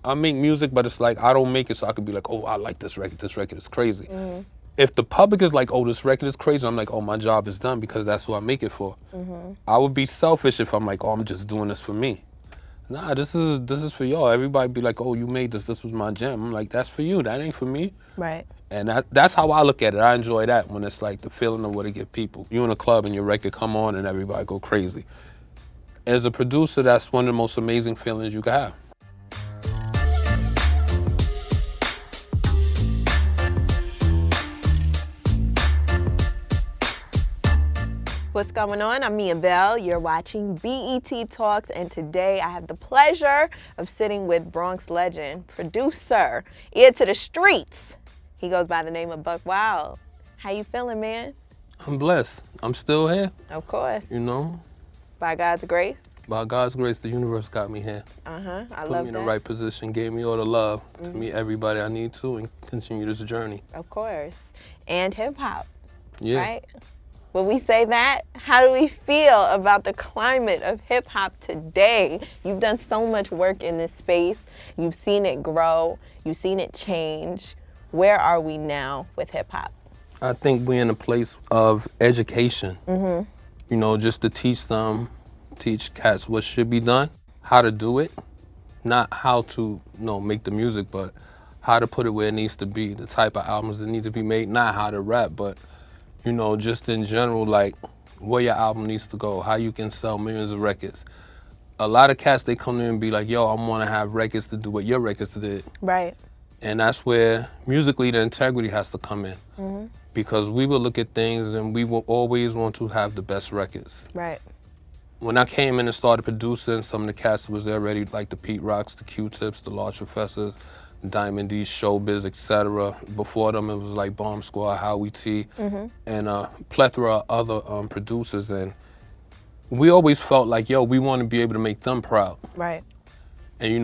I make music, but it's like I don't make it so I could be like, oh, I like this record. This record is crazy. If the public is like, oh, this record is crazy, I'm like, oh, my job is done because that's what I make it for. I would be selfish if I'm like, oh, I'm just doing this for me. Nah, this is for y'all. Everybody be like, oh, you made this. This was my jam. I'm like, that's for you. That ain't for me. Right. And that's how I look at it. I enjoy that when it's like the feeling of what it give people. You in a club and your record come on and everybody go crazy. As a producer, that's one of the most amazing feelings you can have. What's going on? I'm Mia Bell. You're watching BET Talks, and today I have the pleasure of sitting with Bronx legend, producer, ear to the streets. He goes by the name of Buckwild. How you feeling, man? I'm blessed. I'm still here. Of course. You know? By God's grace? By God's grace, the universe got me here. I Put love me that. in the right position, gave me all the love to meet everybody I need to and continue this journey. Of course. And hip-hop, Yeah. right? When we say that, how do we feel about the climate of hip-hop today? You've done so much work in this space. You've seen it grow. You've seen it change. Where are we now with hip-hop? I think we're in a place of education. You know, just to teach cats what should be done, how to do it, not how to, make the music, but how to put it where it needs to be, the type of albums that need to be made, not how to rap, but just in general, like where your album needs to go, how you can sell millions of records. A lot of cats, they come in and be like, yo, I want to have records to do what your records did. Right. And that's where musically the integrity has to come in. Because we will look at things and we will always want to have the best records. Right. When I came in and started producing, some of the cats was there already, like the Pete Rocks, the Q-Tips, the Large Professors, Diamond D, Showbiz, etc. Before them, it was like Bomb Squad, Howie T, and a plethora of other producers. And we always felt like, yo, we want to be able to make them proud. Right. And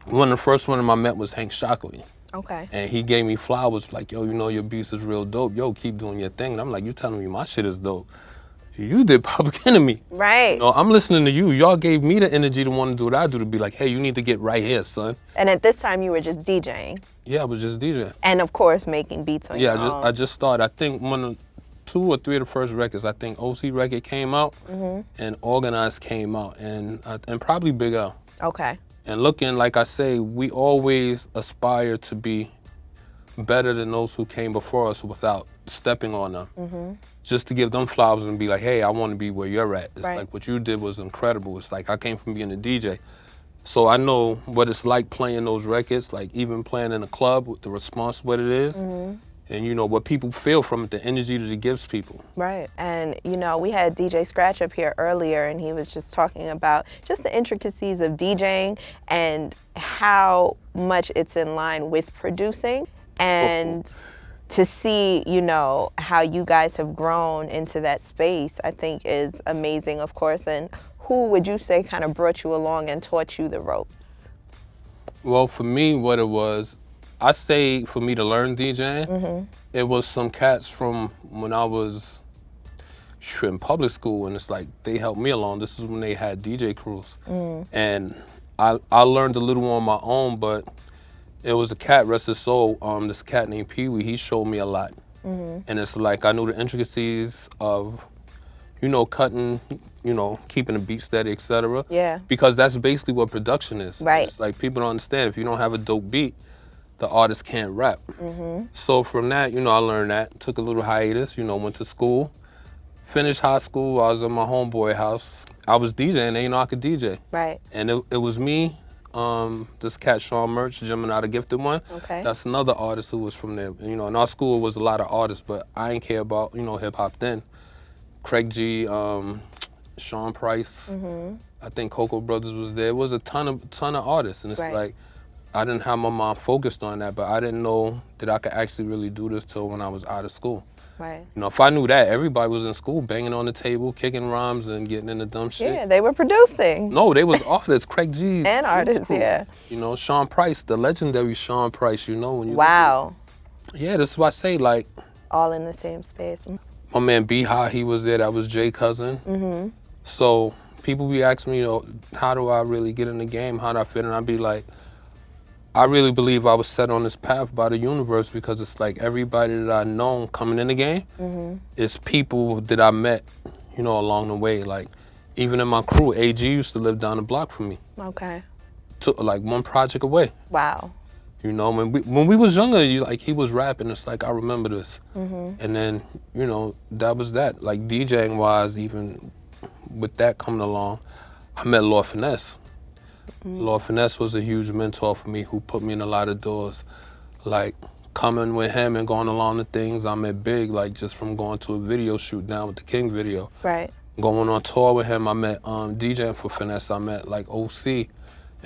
one of the first ones I met was Hank Shockley. Okay. And he gave me flowers like, yo, your beats is real dope. Yo, keep doing your thing. And I'm like, you telling me my shit is dope. You did Public Enemy. Right. I'm listening to you. Y'all gave me the energy to want to do what I do, to be like, hey, you need to get right here, son. And at this time, you were just DJing. Yeah, I was just DJing. And of course, making beats on your own. I just started. I think two or three of the first records, I think OC record came out and Organized came out and probably Big L. Okay. And looking, like I say, we always aspire to be better than those who came before us without stepping on them. Just to give them flowers and be like, hey, I want to be where you're at. It's like what you did was incredible. It's like I came from being a DJ. So I know what it's like playing those records, like even playing in a club with the response, what it is. And what people feel from it, the energy that it gives people. Right. And, we had DJ Scratch up here earlier, and he was just talking about just the intricacies of DJing and how much it's in line with producing. And to see, how you guys have grown into that space, I think is amazing, of course. And who would you say kind of brought you along and taught you the ropes? Well, for me, what it was, I say for me to learn DJing, it was some cats from when I was in public school, and it's like they helped me along. This is when they had DJ crews. And I learned a little on my own, but it was a cat, rest his soul, this cat named Pee Wee, he showed me a lot. And it's like I knew the intricacies of, cutting, keeping the beat steady, etc. Yeah. Because that's basically what production is. Right. It's like people don't understand, if you don't have a dope beat, the artist can't rap. So from that, I learned that, took a little hiatus, went to school, finished high school, I was at my homeboy house. I was DJing, and I could DJ. Right. And it was me, this cat Sean Merch, Gemini the Gifted One. Okay. That's another artist who was from there. In our school was a lot of artists, but I didn't care about, hip hop then. Craig G, Sean Price, I think Coco Brothers was there. It was a ton of artists, and it's like, I didn't have my mind focused on that, but I didn't know that I could actually really do this till when I was out of school. Right. If I knew that, everybody was in school banging on the table, kicking rhymes and getting into dumb shit. Yeah, they were producing. No, they was artists, Craig G. And artists, yeah. Sean Price, the legendary Sean Price, when you wow. Yeah, this is what I say, like. All in the same space. My man B.I.G, he was there, that was Jay Cousin. So people be asking me, how do I really get in the game? How do I fit in? I'd be like, I really believe I was set on this path by the universe because it's like everybody that I know coming in the game is people that I met, you know, along the way. Like, even in my crew, AG used to live down the block from me. Okay. Took like one project away. Wow. You know, when we was younger, like he was rapping. It's like I remember this, and then you know that was that. Like DJing wise, even with that coming along, I met Lord Finesse. Lord Finesse was a huge mentor for me, who put me in a lot of doors. Like coming with him and going along the things, I met Big. Like just from going to a video shoot down with the King video. Right. Going on tour with him, I met DJing for Finesse. I met like OC.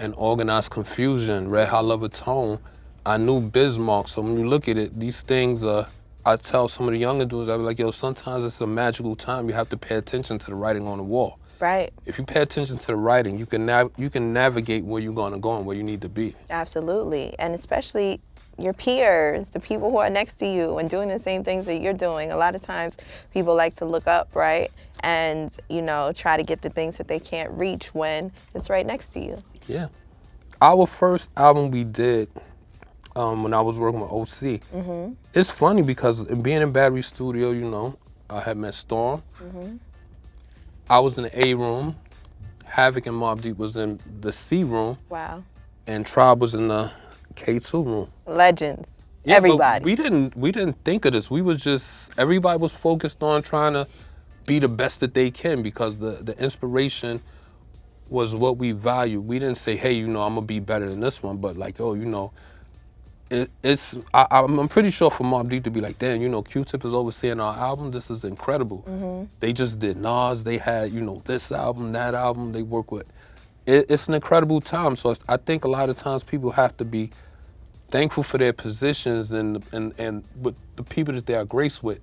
And Organized Confusion, Red Hot Lover Tone. I knew Bismarck, so when you look at it, these things, I tell some of the younger dudes, I be like, yo, sometimes it's a magical time. You have to pay attention to the writing on the wall. Right. If you pay attention to the writing, you can navigate where you're gonna go and where you need to be. Absolutely. And especially your peers, the people who are next to you and doing the same things that you're doing. A lot of times people like to look up, right? And, you know, try to get the things that they can't reach when it's right next to you. Yeah. Our first album we did when I was working with OC, it's funny because being in Battery Studio, you know, I had met Storm. I was in the A room. Havoc and Mobb Deep was in the C room. Wow. And Tribe was in the K2 room. Legends. Yeah, Everybody. But we didn't think of this. We was just, everybody was focused on trying to be the best that they can because the inspiration was what we value. We didn't say, hey, you know, I'm gonna be better than this one, but like, oh, you know, I'm pretty sure for Mobb Deep to be like, damn, you know, Q-Tip is overseeing our album. This is incredible. They just did Nas. They had, you know, this album, that album. They work with. It's an incredible time. So I think a lot of times people have to be thankful for their positions and with the people that they are graced with,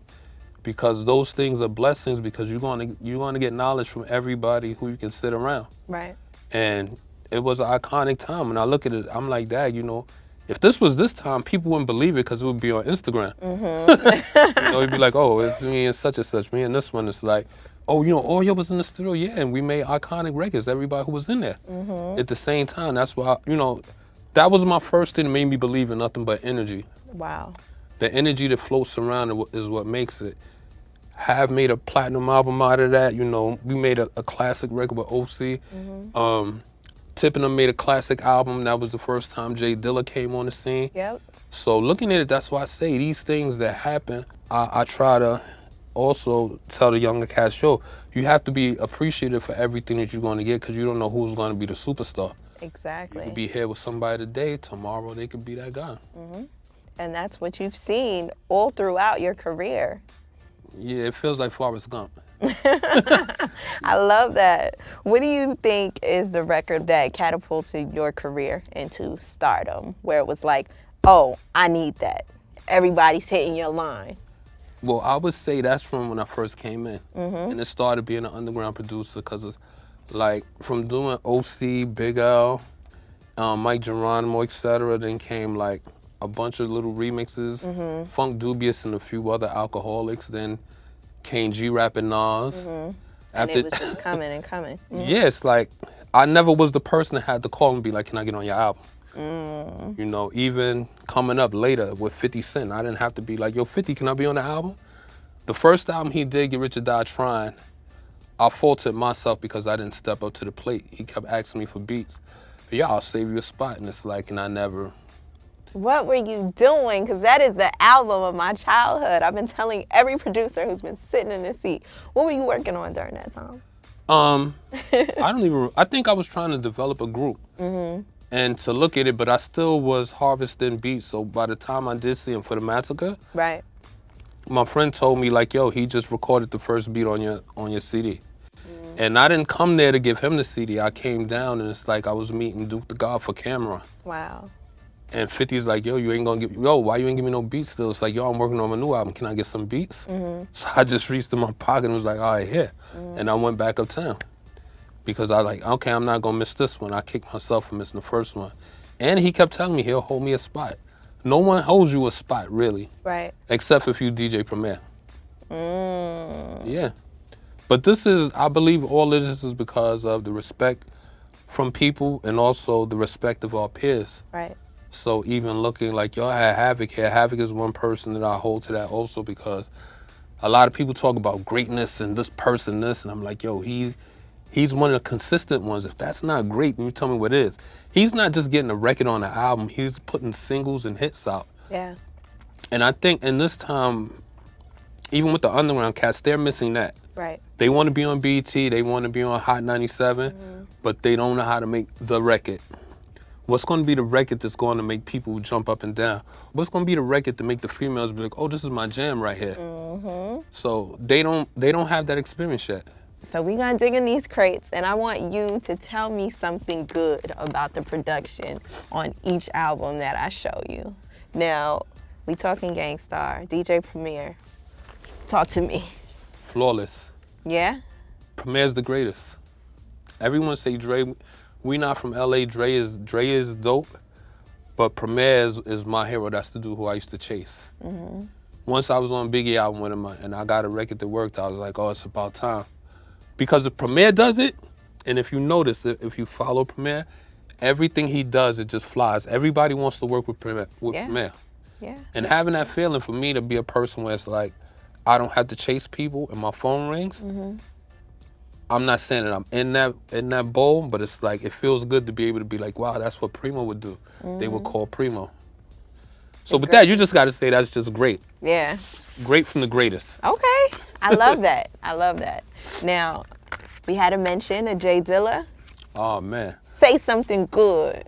because those things are blessings. Because you're gonna get knowledge from everybody who you can sit around. Right. And it was an iconic time. And I look at it, I'm like, Dad, you know, if this was this time, people wouldn't believe it because it would be on Instagram. You know, it'd be like, oh, it's me and such. Me and this one, it's like, oh, you know, all y'all was in the studio, yeah, and we made iconic records, everybody who was in there. At the same time, that's why, you know, that was my first thing that made me believe in nothing but energy. Wow. The energy that floats around is what makes it. Have made a platinum album out of that, you know, we made a classic record with OC. Tip and them made a classic album. That was the first time Jay Dilla came on the scene. Yep. So looking at it, that's why I say these things that happen, I try to also tell the younger cats, yo, you have to be appreciative for everything that you're going to get because you don't know who's going to be the superstar. Exactly. You could be here with somebody today, tomorrow they could be that guy. And that's what you've seen all throughout your career. Yeah, it feels like Forrest Gump. I love that. What do you think is the record that catapulted your career into stardom, where it was like, oh, I need that? Everybody's hitting your line. Well, I would say that's from when I first came in. And it started being an underground producer because of, like, from doing OC, Big L, Mike Geronimo, etc. Then came like a bunch of little remixes, Funk Dubious and a few other alcoholics. Then came G-Rap and Nas. And it was just coming and coming. Yeah, it's like, I never was the person that had to call and be like, can I get on your album? You know, even coming up later with 50 Cent, I didn't have to be like, yo, 50, can I be on the album? The first album he did, Get Rich or Die Trying, I faulted myself because I didn't step up to the plate. He kept asking me for beats. But yeah, I'll save you a spot. And it's like, and I never. What were you doing? Because that is the album of my childhood. I've been telling every producer who's been sitting in this seat. What were you working on during that time? I think I was trying to develop a group and to look at it, but I still was harvesting beats. So by the time I did see him for the Massacre, Right. my friend told me like, yo, he just recorded the first beat on your CD. And I didn't come there to give him the CD. I came down and it's like I was meeting Duke the God for Cameron. Wow. And 50's like, yo, you ain't gonna why you ain't give me no beats still? It's like, yo, I'm working on my new album. Can I get some beats? So I just reached in my pocket and was like, all right, here. And I went back uptown because I like, okay, I'm not gonna miss this one. I kicked myself for missing the first one. And he kept telling me he'll hold me a spot. No one holds you a spot, really. Right. Except if you DJ Premier. Yeah. But this is, I believe all of this is because of the respect from people and also the respect of our peers. Right. So even looking like y'all had Havoc here, Havoc is one person that I hold to that also, because a lot of people talk about greatness and this person, this, and I'm like, yo, he's one of the consistent ones. If that's not great, then you tell me what is. He's not just getting a record on an album, he's putting singles and hits out. Yeah. And I think in this time, even with the underground cats, they're missing that. Right. They want to be on BT, they want to be on Hot 97, but they don't know how to make the record. What's going to be the record that's going to make people jump up and down? What's going to be the record to make the females be like, oh, this is my jam right here? So they don't have that experience yet. So we're going to dig in these crates, and I want you to tell me something good about the production on each album that I show you. Now, we talking Gangstar, DJ Premier. Talk to me. Flawless. Yeah? Premier's the greatest. Everyone say Dre. We not from LA. Dre is dope, but Premier is my hero. That's the dude who I used to chase. Once I was on Biggie album with him, and I got a record that worked, I was like, oh, it's about time. Because if Premier does it, and if you notice, if you follow Premier, everything he does, it just flies. Everybody wants to work with Premier. Yeah. And having that feeling for me to be a person where it's like, I don't have to chase people and my phone rings. I'm not saying that I'm in that bowl, but it's like, it feels good to be able to be like, wow, that's what Primo would do. They would call Primo. So with that, you just got to say that's just great. Yeah. Great from the greatest. Okay. I love that. I love that. Now, we had a mention of Jay Dilla. Oh, man. Say something good.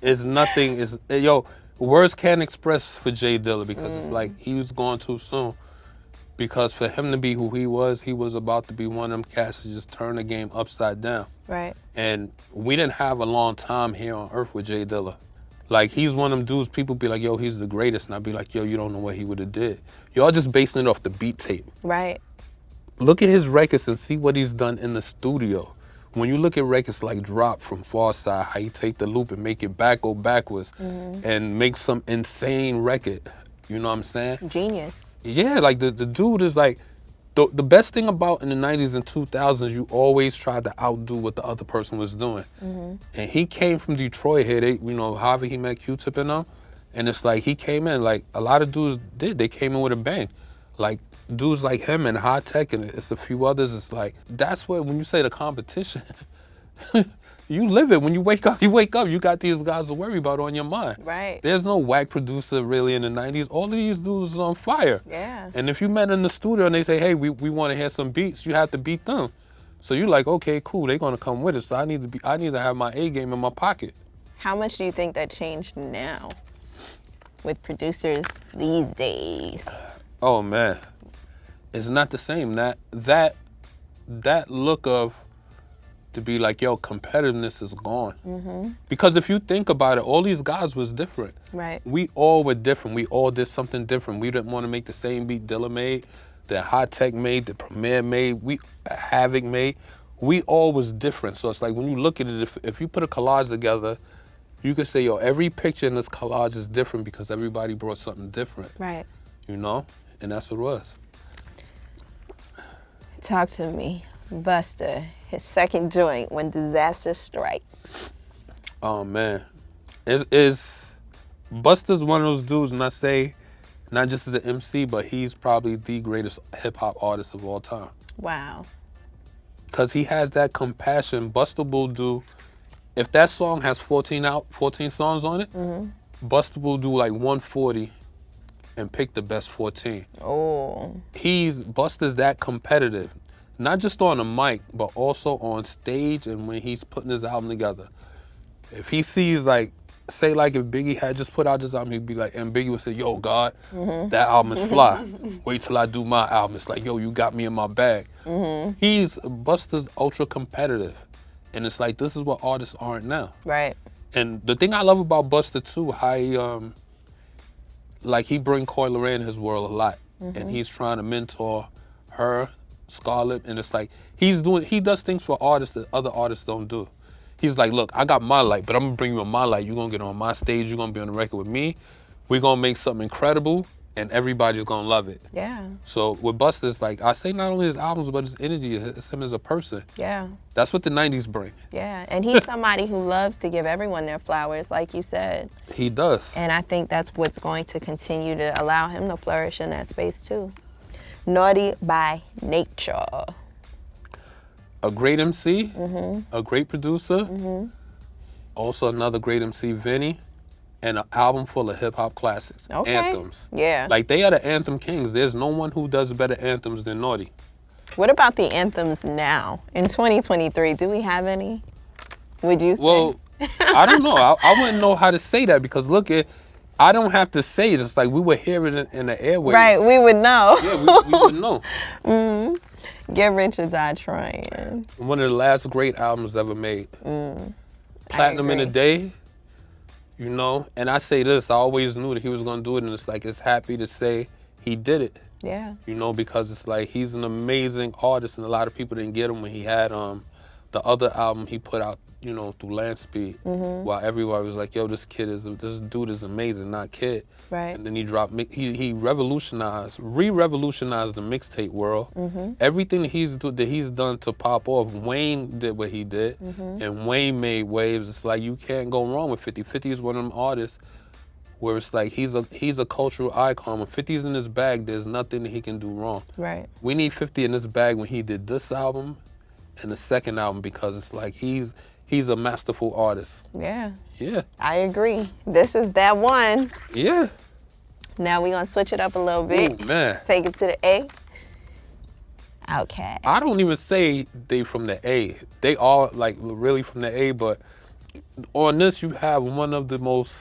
It's nothing. Yo, words can't express for Jay Dilla, because it's like he was going too soon. Because for him to be who he was about to be one of them cats to just turn the game upside down. Right. And we didn't have a long time here on earth with Jay Dilla. Like, he's one of them dudes, people be like, yo, he's the greatest. And I'd be like, yo, you don't know what he would have did. Y'all just basing it off the beat tape. Right. Look at his records and see what he's done in the studio. When you look at records like Drop from Far Side, how you take the loop and make it go backwards and make some insane record. You know what I'm saying? Genius. Yeah, like the dude is like, the best thing about in the 90s and 2000s, you always tried to outdo what the other person was doing. And he came from Detroit here, however he met Q-Tip and them. And it's like, he came in, like a lot of dudes did, they came in with a bang. Like dudes like him and High Tech and it's a few others, it's like, that's what, when you say the competition, you live it. When you wake up, you got these guys to worry about on your mind. Right. There's no whack producer really in the 90s. All of these dudes is on fire. Yeah. And if you met in the studio and they say, hey, we want to hear some beats, you have to beat them. So you're like, okay, cool, they're gonna come with us. So I need to have my A game in my pocket. How much do you think that changed now with producers these days? Oh man. It's not the same. That look of, to be like, yo, competitiveness is gone. Because if you think about it, all these guys was different. Right. We all were different. We all did something different. We didn't want to make the same beat Dilla made, that High Tech made, that Premier made, Havoc made. We all was different. So it's like, when you look at it, if you put a collage together, you could say, yo, every picture in this collage is different because everybody brought something different. Right. And that's what it was. Talk to me. Busta, his second joint, When Disaster Strike. Oh man, Busta's one of those dudes, and I say, not just as an MC, but he's probably the greatest hip hop artist of all time. Wow. Cause he has that compassion. Busta will do, if that song has 14 songs on it, Busta will do like 140 and pick the best 14. Oh. Busta's that competitive. Not just on the mic, but also on stage and when he's putting his album together. If he sees, like, say like if Biggie had just put out this album, he'd be like, and Biggie would say, yo, God, that album is fly. Wait till I do my album. It's like, yo, you got me in my bag. Busta's ultra competitive. And it's like, this is what artists aren't now. Right. And the thing I love about Busta too, how he bring Coi Leray in his world a lot. And he's trying to mentor her, Scarlett, and it's like he does things for artists that other artists don't do. He's like, look, I got my light, but I'm gonna bring you on my light. You're gonna get on my stage, you're gonna be on the record with me. We're gonna make something incredible, and everybody's gonna love it. Yeah. So with Busta, it's like, I say not only his albums, but his energy, it's him as a person. Yeah. That's what the 90s bring. Yeah, and he's somebody who loves to give everyone their flowers, like you said. He does. And I think that's what's going to continue to allow him to flourish in that space too. Naughty by nature. A great MC, a great producer, also another great MC, Vinny, and an album full of hip-hop classics, anthems. Yeah. Like, they are the anthem kings. There's no one who does better anthems than Naughty. What about the anthems now? In 2023, do we have any? Would you say? Well, I don't know. I wouldn't know how to say that because look, I don't have to say it. It's like we would hear it in the airwaves. Right, we would know. Yeah, we would know. Get Rich or Die Trying. One of the last great albums ever made. Platinum in a Day, you know. And I say this, I always knew that he was gonna do it, and it's like, it's happy to say he did it. Yeah. You know, because it's like, he's an amazing artist, and a lot of people didn't get him when he had the other album he put out, you know, through Landspeed, while everybody was like, yo, this dude is amazing, not Kid. Right. And then he dropped, he revolutionized the mixtape world. Everything that he's done to pop off, Wayne did what he did, and Wayne made waves. It's like, you can't go wrong with 50. 50 is one of them artists where it's like, he's a cultural icon. When 50's in his bag, there's nothing that he can do wrong. Right. We need 50 in his bag when he did this album and the second album, because it's like, he's a masterful artist. Yeah. Yeah. I agree. This is that one. Yeah. Now we're going to switch it up a little bit. Ooh, man. Take it to the A. Okay. I don't even say they from the A. They are like really from the A, but on this you have one of the most,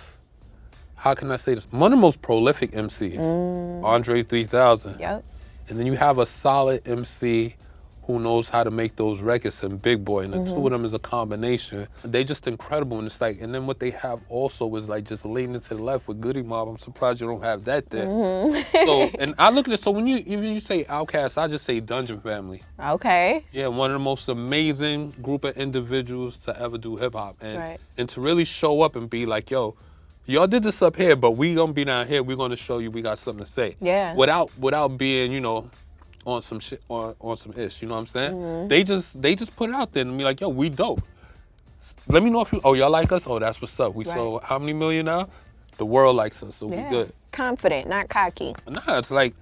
how can I say this? One of the most prolific MCs, Andre 3000. Yep. And then you have a solid MC who knows how to make those records, and Big Boy, and the two of them is a combination. They just incredible, and it's like, and then what they have also is like just leaning to the left with Goody Mob. I'm surprised you don't have that there. So, and I look at it, so when you say Outkast, I just say Dungeon Family. Okay. Yeah, one of the most amazing group of individuals to ever do hip hop, and and to really show up and be like, yo, y'all did this up here, but we gonna be down here. We gonna show you we got something to say. Yeah. Without being, you know, on some shit, on some ish, you know what I'm saying? They just put it out there and be like, yo, we dope. Let me know if y'all like us. Oh, that's what's up. We sold how many million now? The world likes us, so we good. Confident, not cocky. Nah, it's like,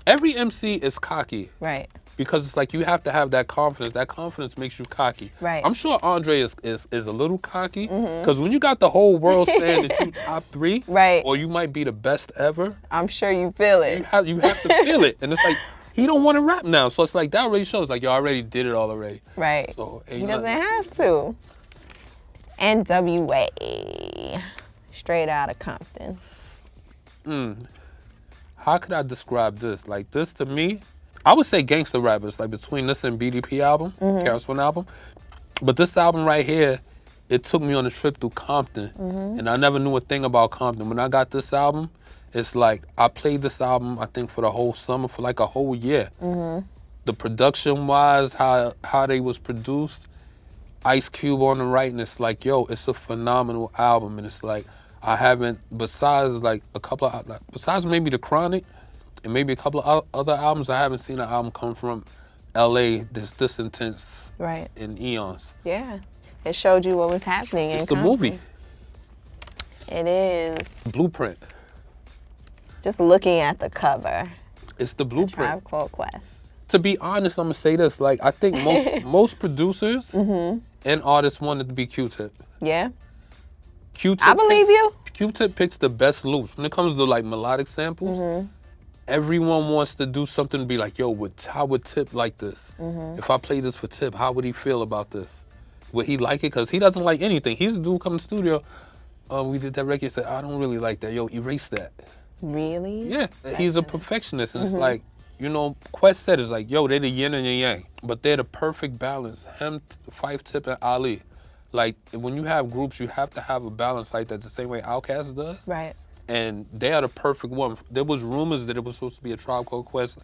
every MC is cocky. Right. Because it's like, you have to have that confidence. That confidence makes you cocky. Right. I'm sure Andre is a little cocky, because when you got the whole world saying that you top 3, or you might be the best ever, I'm sure you feel it. You have to feel it. And it's like, he don't want to rap now. So it's like, that already shows, like, you already did it all already. Right. So he doesn't have to. NWA. Straight out of Compton. How could I describe this? Like, this to me, I would say gangster rappers, like between this and BDP album, KRS-One album. But this album right here, it took me on a trip through Compton. And I never knew a thing about Compton. When I got this album, it's like, I played this album, I think, for the whole summer, for like a whole year. The production-wise, how they was produced, Ice Cube on the right, and it's like, yo, it's a phenomenal album. And it's like, I haven't, besides maybe The Chronic, and maybe a couple of other albums, I haven't seen an album come from LA this intense in eons. Yeah. It showed you what was happening in Compton. It's the movie. It is. Blueprint. Just looking at the cover. It's the blueprint. Tribe Called Quest. To be honest, I'm gonna say this. Like, I think most producers and artists wanted to be Q-Tip. Yeah. Q-Tip. I believe you. Q-Tip picks the best loops when it comes to like melodic samples. Everyone wants to do something to be like, yo, how would Tip like this? If I play this for Tip, how would he feel about this? Would he like it? Because he doesn't like anything. He's the dude come to the studio. We did that record. He said, I don't really like that. Yo, erase that. Really? Yeah. He's a perfectionist. And it's like, you know, Quest said, it's like, yo, they're the yin and the yang. But they're the perfect balance. Him, Fife, Tip, and Ali. Like, when you have groups, you have to have a balance like that, the same way Outkast does. Right. And they are the perfect one. There was rumors that it was supposed to be a Tribe Called Quest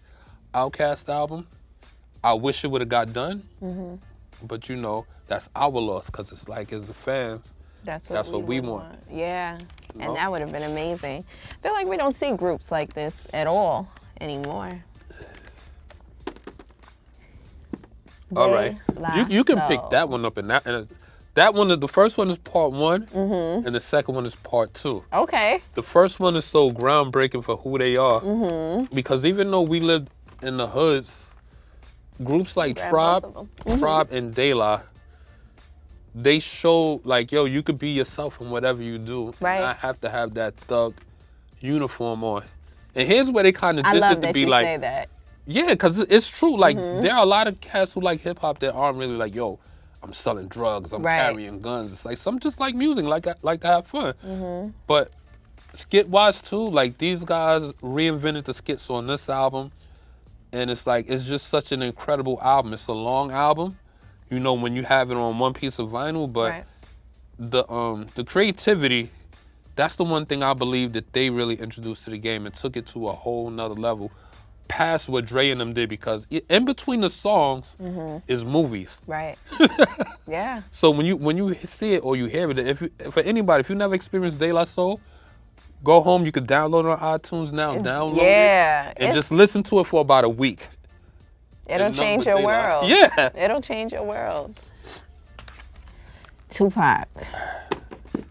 Outkast album. I wish it would have got done. But, you know, that's our loss, because it's like, as the fans, that's what we want. Yeah. And No. that would have been amazing. I feel like we don't see groups like this at all anymore. All right. You can pick So- that one up and that one, the first one is part one, and the second one is part two. Okay. The first one is so groundbreaking for who they are, because even though we lived in the hoods, groups like Grab both of them. Tribe and De La, they show like, yo, you could be yourself in whatever you do. Right. And I have to have that thug uniform on. And here's where they kind of I diss love it to that be you like, say that. yeah, because it's true. Like, there are a lot of cats who like hip hop that aren't really like, yo, I'm selling drugs, I'm Right. carrying guns. It's like some just like music, like to have fun. But skit wise too, like these guys reinvented the skits on this album, and it's like it's just such an incredible album. It's a long album, you know, when you have it on one piece of vinyl, but Right. the creativity, that's the one thing I believe that they really introduced to the game and took it to a whole nother level past what Dre and them did, because in between the songs is movies. Right. Yeah. So when you see it or you hear it, for anybody, if you never experienced De La Soul, go home, you could download it on iTunes now, download it, and just listen to it for about a week. It'll And change nothing your but De La. world. Yeah. It'll change your world. Tupac.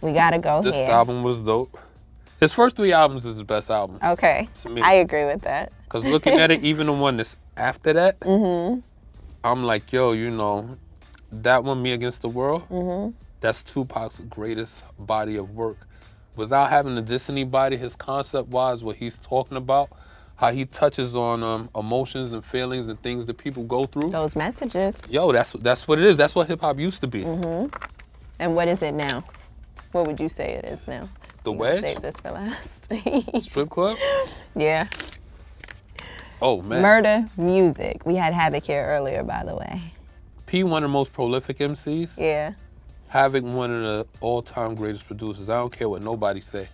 We gotta go This here. album was dope. His first 3 albums is his best albums. Okay. To me. I agree with that. Because looking at it, even the one that's after that, I'm like, yo, you know, that one, Me Against the World, that's Tupac's greatest body of work. Without having to diss anybody, his concept-wise, what he's talking about, how he touches on emotions and feelings and things that people go through. Those messages. Yo, that's what it is. That's what hip-hop used to be. And what is it now? What would you say it is now? The I'm gonna Wedge? Save this for last. Strip club? Yeah. Oh, man. Murder music. We had Havoc here earlier, by the way. P, one of the most prolific MCs. Yeah. Havoc, one of the all-time greatest producers. I don't care what nobody say.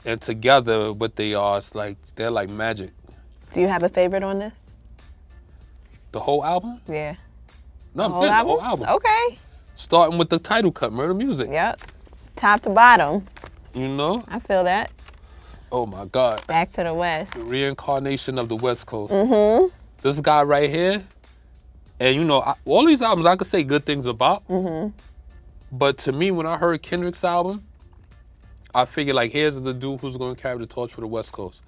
And together, what they are, it's like, they're like magic. Do you have a favorite on this? The whole album? Yeah. No, I'm saying the whole album. Okay. Starting with the title cut, Murder Music. Yep. Top to bottom. You know? I feel that. Oh my God. Back to the West. The reincarnation of the West Coast. This guy right here, and you know, all these albums I could say good things about. But to me, when I heard Kendrick's album, I figured like, here's the dude who's gonna carry the torch for the West Coast.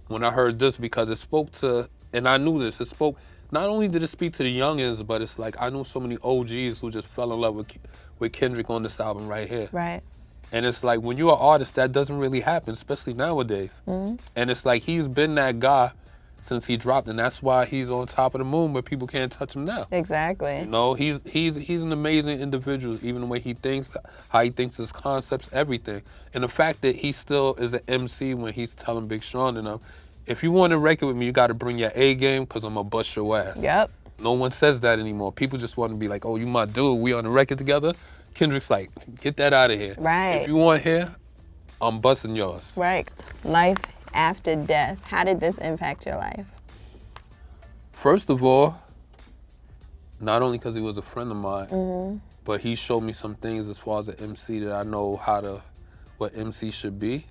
When I heard this, because it spoke to, and I knew this, it spoke, not only did it speak to the youngins, but it's like, I knew so many OGs who just fell in love with Kendrick on this album right here. Right. And it's like, when you're an artist, that doesn't really happen, especially nowadays. And it's like, he's been that guy since he dropped, and that's why he's on top of the moon, but people can't touch him now. Exactly. You know, he's an amazing individual, even the way he thinks, how he thinks his concepts, everything. And the fact that he still is an MC when he's telling Big Sean and them, if you want to record with me, you got to bring your A game, because I'm going to bust your ass. Yep. No one says that anymore. People just want to be like, oh, you my dude, we on the record together. Kendrick's like, get that out of here. Right. If you want here, I'm busting yours. Right. Life after death. How did this impact your life? First of all, not only because he was a friend of mine, but he showed me some things as far as an MC that I know what MC should be,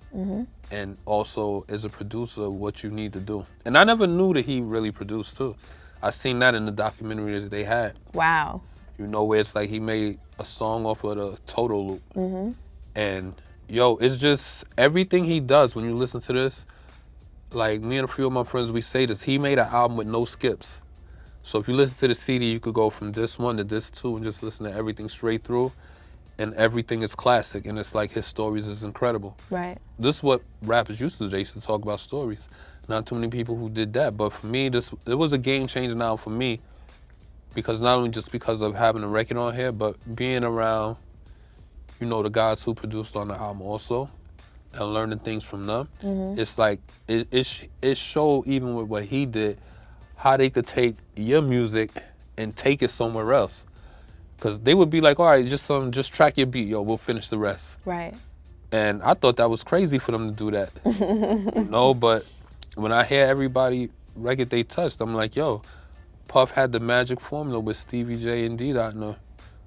and also as a producer, what you need to do. And I never knew that he really produced too. I seen that in the documentary that they had. Wow. You know, where it's like he made a song off of the Total Loop. And yo, it's just everything he does when you listen to this, like me and a few of my friends, we say this, he made an album with no skips. So if you listen to the CD, you could go from this one to this two and just listen to everything straight through, and everything is classic, and it's like his stories is incredible. Right. This is what rappers used to do. They used to talk about stories. Not too many people who did that, but for me, it was a game changer now for me, because not only just because of having a record on here, but being around, you know, the guys who produced on the album also, and learning things from them. It's like, it showed, even with what he did, how they could take your music and take it somewhere else. Because they would be like, all right, just track your beat, yo, we'll finish the rest. Right. And I thought that was crazy for them to do that. You know, but when I hear everybody record they touched, I'm like, yo, Puff had the magic formula with Stevie J and D-Dot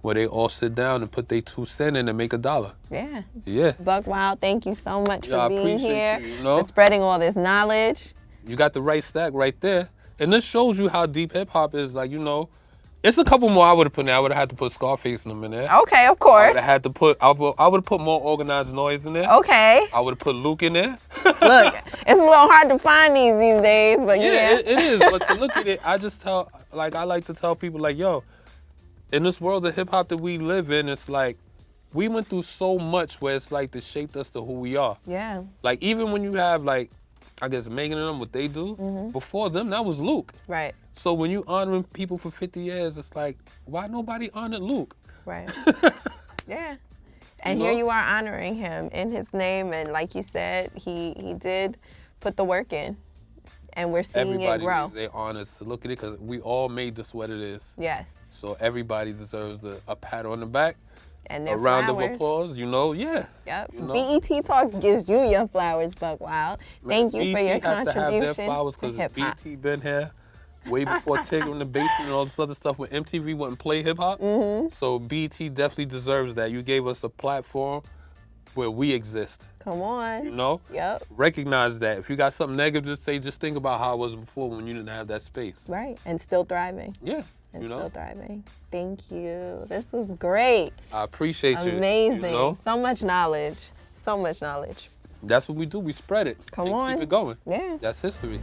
where they all sit down and put their 2 cents in and make $1. Yeah. Yeah. Buckwild, thank you so much Yeah, for being here, you know? for spreading all this knowledge. You got the right stack right there. And this shows you how deep hip hop is. Like, you know, it's a couple more I would have put in there. I would have had to put Scarface in them in there. Okay, of I course. would have had to put, I would have put more Organized Noise in there. Okay. I would have put Luke in there. Look, it's a little hard to find these days, but Yeah, it is. But to look at it, I just tell, like, I like to tell people, like, yo, in this world of hip hop that we live in, it's like, we went through so much where it's like this shaped us to who we are. Yeah. Like, even when you have, like, I guess Megan and them, what they do, before them, that was Luke. Right. So when you honoring people for 50 years, it's like, why nobody honored Luke? Right. Yeah. And You here know? you are honoring him in his name, and like you said, he did put the work in, and we're seeing Everybody it grow. needs their honors to look at it, because we all made this what it is. Yes. So everybody deserves a pat on the back, And a their round flowers. of applause, you know, yeah. Yep. You know? BET Talks gives you your flowers, Buckwild. Thank you for your BET has to have their contribution flowers, to because hip-hop. BET been here way before Tigger in the Basement and all this other stuff when MTV wouldn't play hip hop. So BET definitely deserves that. You gave us a platform where we exist. Come on. You know? Yep. Recognize that. If you got something negative to say, just think about how it was before when you didn't have that space. Right. And still thriving. Yeah. And You know? still thriving. Thank you. This was great. I appreciate you. Amazing. You know? So much knowledge. So much knowledge. That's what we do. We spread it. Come and on. Keep it going. Yeah. That's history.